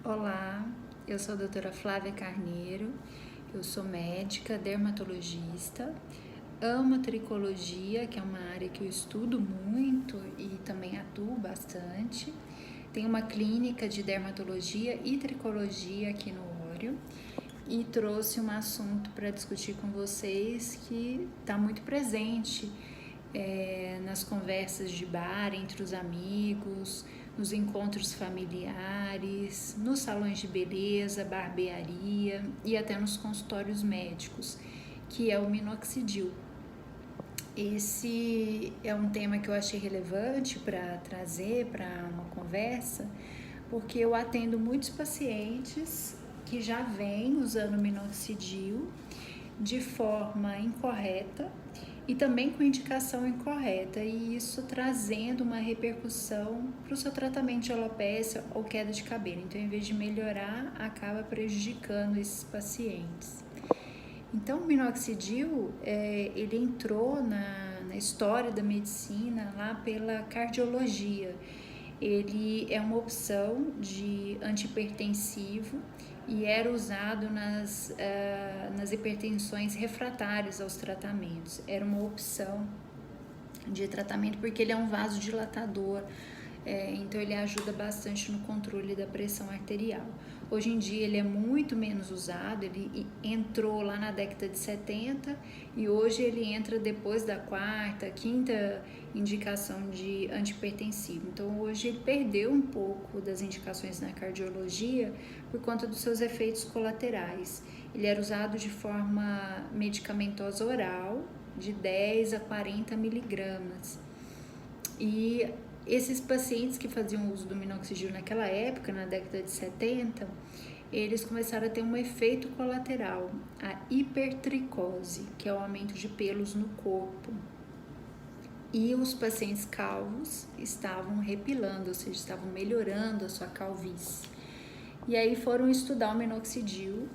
Olá, eu sou a doutora Flávia Carneiro, eu sou médica, dermatologista, amo tricologia, que é uma área que eu estudo muito e também atuo bastante. Tenho uma clínica de dermatologia e tricologia aqui no Ório e trouxe um assunto para discutir com vocês que está muito presente nas conversas de bar entre os amigos, nos encontros familiares, nos salões de beleza, barbearia e até nos consultórios médicos, que é o minoxidil. Esse é um tema que eu achei relevante para trazer para uma conversa, porque eu atendo muitos pacientes que já vêm usando minoxidil de forma incorreta e também com indicação incorreta, e isso trazendo uma repercussão para o seu tratamento de alopécia ou queda de cabelo. Então, em vez de melhorar, acaba prejudicando esses pacientes. Então, o minoxidil, ele entrou na história da medicina lá pela cardiologia. Ele é uma opção de antihipertensivo e era usado nas hipertensões refratárias aos tratamentos. Era uma opção de tratamento porque ele é um vasodilatador, então ele ajuda bastante no controle da pressão arterial. Hoje em dia ele é muito menos usado, ele entrou lá na década de 70 e hoje ele entra depois da quarta, quinta indicação de antihipertensivo. Então hoje ele perdeu um pouco das indicações na cardiologia por conta dos seus efeitos colaterais. Ele era usado de forma medicamentosa oral, de 10 a 40 miligramas. E esses pacientes que faziam uso do minoxidil naquela época, na década de 70, eles começaram a ter um efeito colateral, a hipertricose, que é o aumento de pelos no corpo. E os pacientes calvos estavam repilando, ou seja, estavam melhorando a sua calvície. E aí foram estudar o minoxidil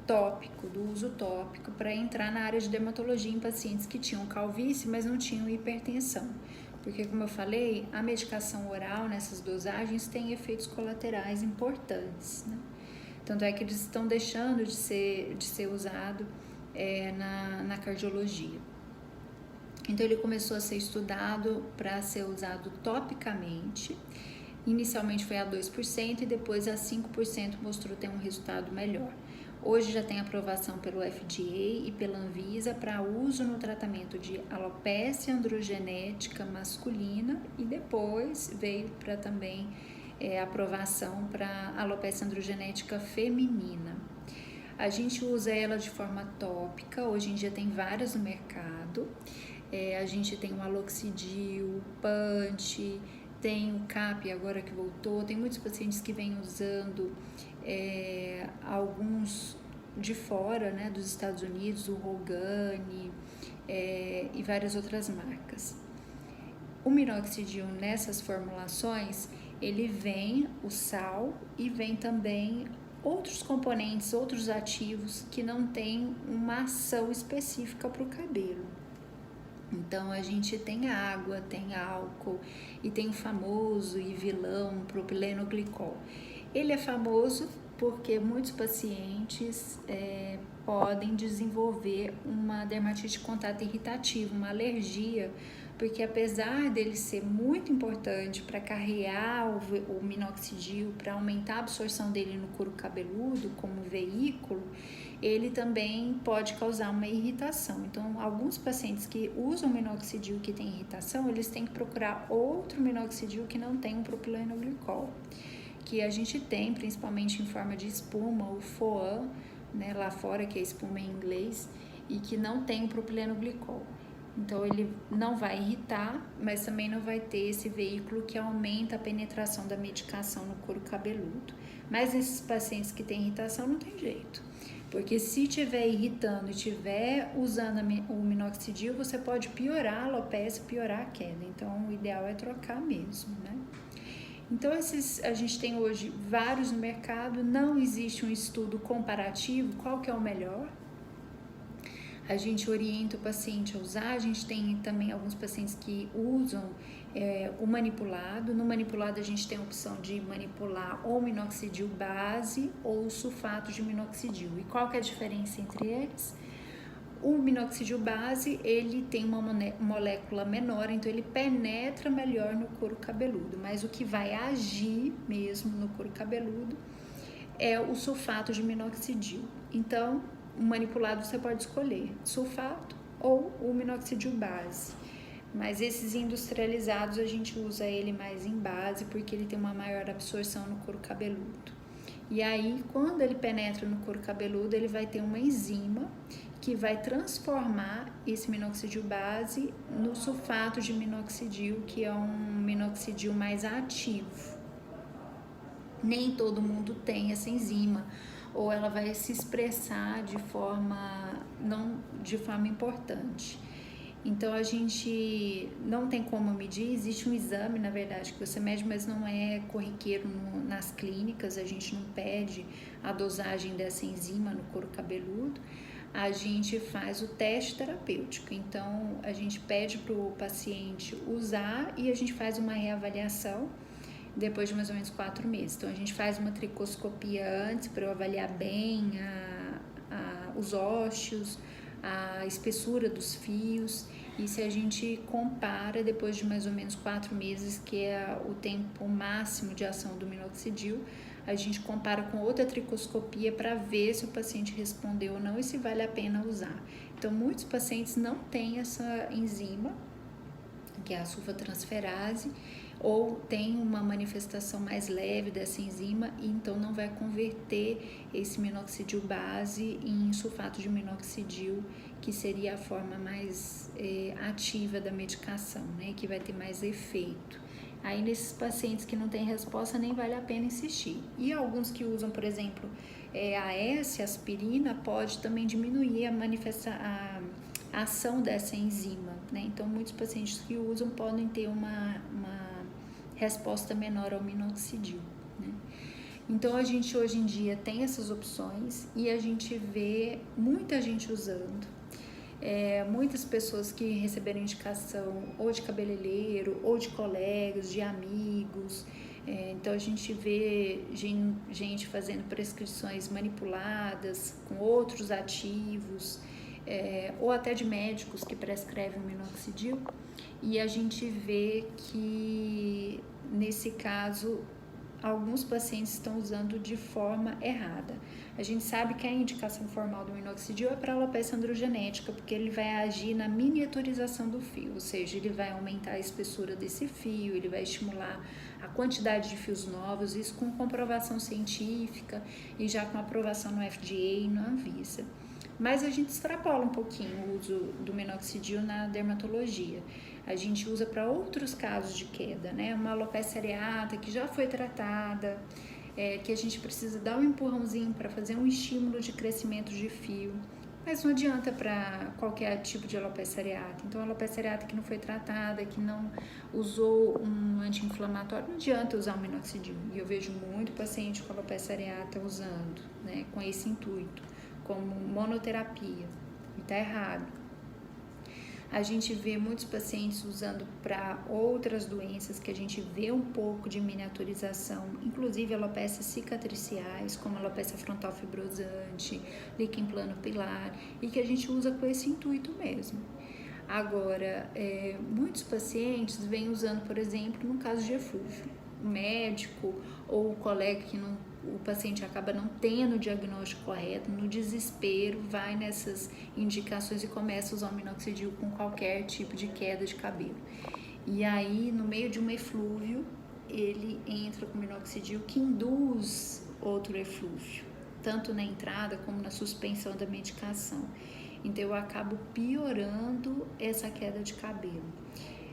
tópico, do uso tópico, para entrar na área de dermatologia em pacientes que tinham calvície, mas não tinham hipertensão. Porque, como eu falei, a medicação oral nessas dosagens tem efeitos colaterais importantes, né? Tanto é que eles estão deixando de ser usado na cardiologia. Então, ele começou a ser estudado para ser usado topicamente. Inicialmente foi a 2% e depois a 5% mostrou ter um resultado melhor. Hoje já tem aprovação pelo FDA e pela Anvisa para uso no tratamento de alopécia androgenética masculina e depois veio para também aprovação para alopécia androgenética feminina. A gente usa ela de forma tópica, hoje em dia tem várias no mercado. A gente tem o aloxidil, o punch, tem o CAP agora que voltou, tem muitos pacientes que vêm usando alguns de fora, né, dos Estados Unidos, o Rogani e várias outras marcas. O minoxidil nessas formulações, ele vem o sal e vem também outros componentes, outros ativos que não têm uma ação específica para o cabelo. Então a gente tem água, tem álcool e tem o famoso e vilão propilenoglicol. Ele é famoso porque muitos pacientes podem desenvolver uma dermatite de contato irritativo, uma alergia, porque apesar dele ser muito importante para carrear o minoxidil, para aumentar a absorção dele no couro cabeludo como veículo, ele também pode causar uma irritação. Então, alguns pacientes que usam minoxidil que tem irritação, eles têm que procurar outro minoxidil que não tem um propilenoglicol, que a gente tem principalmente em forma de espuma, o FOAM, né, lá fora, que é espuma em inglês, e que não tem o propilenoglicol. Então, ele não vai irritar, mas também não vai ter esse veículo que aumenta a penetração da medicação no couro cabeludo. Mas esses pacientes que têm irritação não tem jeito, porque se estiver irritando e estiver usando o minoxidil, você pode piorar a alopécia, piorar a queda. Então, o ideal é trocar mesmo, né? Então, a gente tem hoje vários no mercado, não existe um estudo comparativo, qual que é o melhor. A gente orienta o paciente a usar, a gente tem também alguns pacientes que usam o manipulado. No manipulado a gente tem a opção de manipular ou minoxidil base ou sulfato de minoxidil. E qual que é a diferença entre eles? O minoxidil base, ele tem uma molécula menor, então ele penetra melhor no couro cabeludo, mas o que vai agir mesmo no couro cabeludo é o sulfato de minoxidil. Então, o manipulado você pode escolher sulfato ou o minoxidil base. Mas esses industrializados a gente usa ele mais em base porque ele tem uma maior absorção no couro cabeludo. E aí, quando ele penetra no couro cabeludo, ele vai ter uma enzima que vai transformar esse minoxidil base no sulfato de minoxidil, que é um minoxidil mais ativo. Nem todo mundo tem essa enzima, ou ela vai se expressar de forma importante. Então a gente não tem como medir, existe um exame, na verdade, que você mede, mas não é corriqueiro nas clínicas, a gente não pede a dosagem dessa enzima no couro cabeludo, a gente faz o teste terapêutico. Então a gente pede para o paciente usar e a gente faz uma reavaliação depois de mais ou menos 4 meses. Então a gente faz uma tricoscopia antes para eu avaliar bem os ósseos, a espessura dos fios, e se a gente compara depois de mais ou menos 4 meses, que é o tempo máximo de ação do minoxidil, a gente compara com outra tricoscopia para ver se o paciente respondeu ou não e se vale a pena usar. Então, muitos pacientes não têm essa enzima, que é a sulfatransferase, ou tem uma manifestação mais leve dessa enzima e então não vai converter esse minoxidil base em sulfato de minoxidil, que seria a forma mais ativa da medicação, né, que vai ter mais efeito. Aí nesses pacientes que não têm resposta nem vale a pena insistir. E alguns que usam, por exemplo, AS, aspirina, pode também diminuir a ação dessa enzima, né? Então muitos pacientes que usam podem ter uma resposta menor ao minoxidil, né? Então a gente hoje em dia tem essas opções e a gente vê muita gente usando, muitas pessoas que receberam indicação ou de cabeleireiro ou de colegas, de amigos. Então a gente vê gente fazendo prescrições manipuladas com outros ativos, ou até de médicos que prescrevem o minoxidil, e a gente vê que nesse caso alguns pacientes estão usando de forma errada. A gente sabe que a indicação formal do minoxidil é para alopecia androgenética, porque ele vai agir na miniaturização do fio, ou seja, ele vai aumentar a espessura desse fio, ele vai estimular a quantidade de fios novos, isso com comprovação científica e já com aprovação no FDA e no Anvisa. Mas a gente extrapola um pouquinho o uso do minoxidil na dermatologia. A gente usa para outros casos de queda, né? Uma alopecia areata que já foi tratada, que a gente precisa dar um empurrãozinho para fazer um estímulo de crescimento de fio. Mas não adianta para qualquer tipo de alopecia areata. Então, a alopecia areata que não foi tratada, que não usou um anti-inflamatório, não adianta usar o minoxidil. E eu vejo muito paciente com alopecia areata usando, né? Com esse intuito, como monoterapia, e tá errado. A gente vê muitos pacientes usando para outras doenças que a gente vê um pouco de miniaturização, inclusive alopécias cicatriciais, como alopecia frontal fibrosante, líquen plano pilar, e que a gente usa com esse intuito mesmo. Agora, muitos pacientes vêm usando, por exemplo, no caso de eflúvio, o médico ou o colega que o paciente acaba não tendo o diagnóstico correto, no desespero, vai nessas indicações e começa a usar o minoxidil com qualquer tipo de queda de cabelo. E aí, no meio de um eflúvio, ele entra com minoxidil que induz outro eflúvio, tanto na entrada como na suspensão da medicação. Então, eu acabo piorando essa queda de cabelo.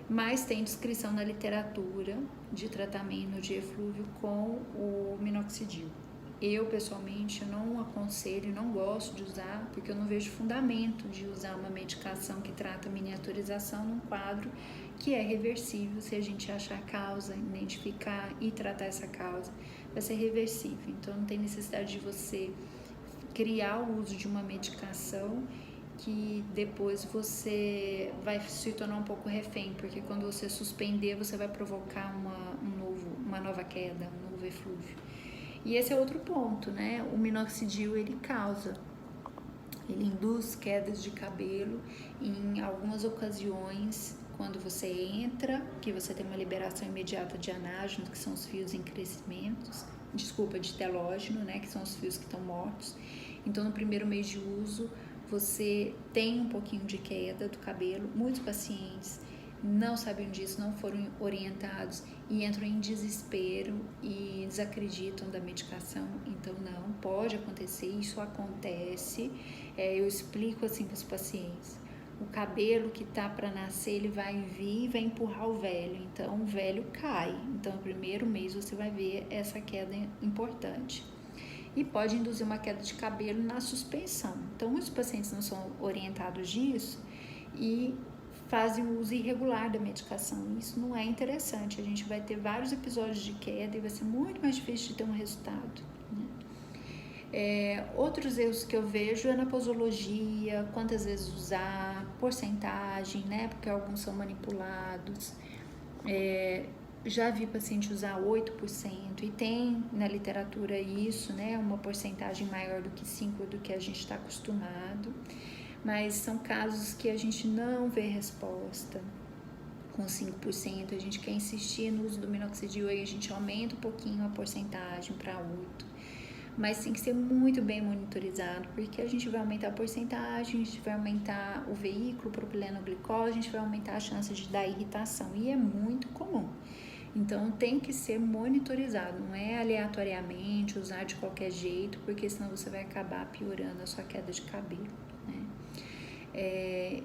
Mas tem descrição na literatura de tratamento de eflúvio com o minoxidil. Eu, pessoalmente, não aconselho, não gosto de usar, porque eu não vejo fundamento de usar uma medicação que trata miniaturização num quadro que é reversível. Se a gente achar a causa, identificar e tratar essa causa, vai ser reversível. Então, não tem necessidade de você criar o uso de uma medicação que depois você vai se tornar um pouco refém, porque quando você suspender, você vai provocar uma nova queda, um novo eflúvio. E esse é outro ponto, né? O minoxidil, ele induz quedas de cabelo em algumas ocasiões, quando você entra, que você tem uma liberação imediata de anágeno, que são os fios em crescimento, de telógeno, né, que são os fios que estão mortos. Então, no primeiro mês de uso, você tem um pouquinho de queda do cabelo. Muitos pacientes não sabiam disso, não foram orientados e entram em desespero e desacreditam da medicação. Então, não, pode acontecer, isso acontece. Eu explico assim para os pacientes: o cabelo que tá para nascer, ele vai vir e vai empurrar o velho, então o velho cai. Então, no primeiro mês você vai ver essa queda importante. E pode induzir uma queda de cabelo na suspensão. Então, muitos pacientes não são orientados disso e fazem o uso irregular da medicação. Isso não é interessante. A gente vai ter vários episódios de queda e vai ser muito mais difícil de ter um resultado, né? Outros erros que eu vejo é na posologia, quantas vezes usar, porcentagem, né? Porque alguns são manipulados. Já vi paciente usar 8% e tem na literatura isso, né? Uma porcentagem maior do que 5% do que a gente está acostumado. Mas são casos que a gente não vê resposta com 5%. A gente quer insistir no uso do minoxidil e a gente aumenta um pouquinho a porcentagem para 8%. Mas tem que ser muito bem monitorizado, porque a gente vai aumentar a porcentagem, a gente vai aumentar o veículo propilenoglicol, a gente vai aumentar a chance de dar irritação, e é muito comum. Então, tem que ser monitorizado, não é aleatoriamente, usar de qualquer jeito, porque senão você vai acabar piorando a sua queda de cabelo, né?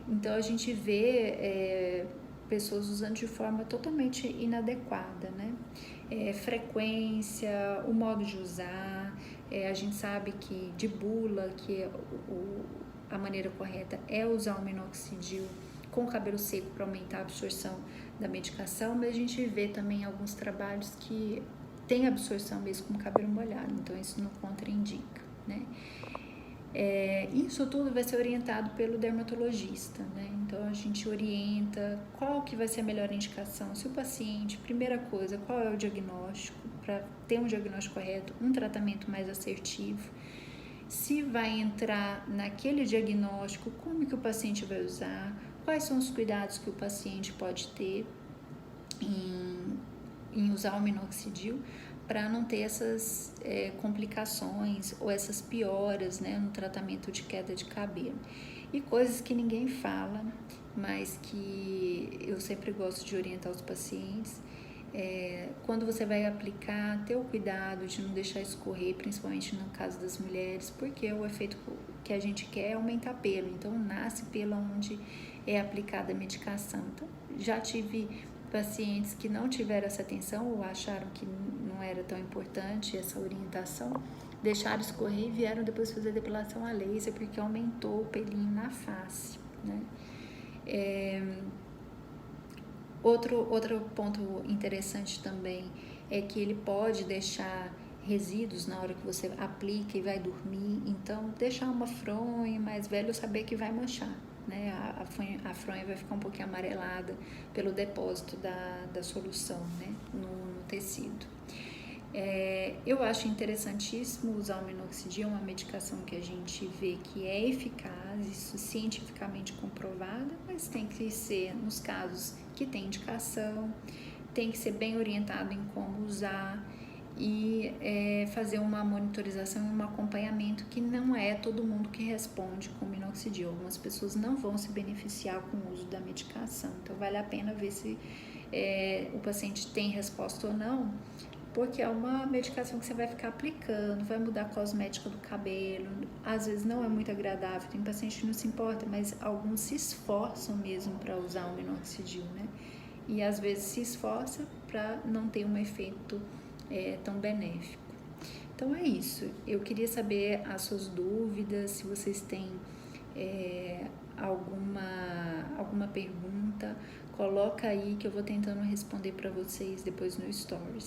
Então, a gente vê pessoas usando de forma totalmente inadequada, né? Frequência, o modo de usar, a gente sabe que de bula, que a maneira correta é usar o minoxidil com o cabelo seco para aumentar a absorção da medicação, mas a gente vê também alguns trabalhos que tem absorção mesmo com o cabelo molhado, então isso não contraindica, né? Isso tudo vai ser orientado pelo dermatologista, né? Então a gente orienta qual que vai ser a melhor indicação. Se o paciente, primeira coisa, qual é o diagnóstico, para ter um diagnóstico correto, um tratamento mais assertivo. Se vai entrar naquele diagnóstico, como que o paciente vai usar, quais são os cuidados que o paciente pode ter em usar o minoxidil, para não ter essas complicações ou essas pioras, né, no tratamento de queda de cabelo. E coisas que ninguém fala, mas que eu sempre gosto de orientar os pacientes. Quando você vai aplicar, ter o cuidado de não deixar escorrer, principalmente no caso das mulheres, porque o efeito que a gente quer é aumentar pelo, então nasce pelo onde é aplicada a medicação. Então, já tive pacientes que não tiveram essa atenção ou acharam que não era tão importante essa orientação, deixaram escorrer e vieram depois fazer depilação a laser porque aumentou o pelinho na face, né? Outro ponto interessante também é que ele pode deixar resíduos na hora que você aplica e vai dormir, então deixar uma fronha mais velha, saber que vai manchar, né? A fronha vai ficar um pouquinho amarelada pelo depósito da solução, né? no tecido. Eu acho interessantíssimo usar o minoxidil, uma medicação que a gente vê que é eficaz, isso cientificamente comprovada, mas tem que ser nos casos que tem indicação, tem que ser bem orientado em como usar e fazer uma monitorização e um acompanhamento, que não é todo mundo que responde com minoxidil. Algumas pessoas não vão se beneficiar com o uso da medicação, então vale a pena ver se o paciente tem resposta ou não, porque é uma medicação que você vai ficar aplicando, vai mudar a cosmética do cabelo, às vezes não é muito agradável, tem paciente que não se importa, mas alguns se esforçam mesmo para usar o minoxidil, né? E às vezes se esforça para não ter um efeito tão benéfico. Então é isso, eu queria saber as suas dúvidas, se vocês têm alguma pergunta, coloca aí que eu vou tentando responder para vocês depois no Stories.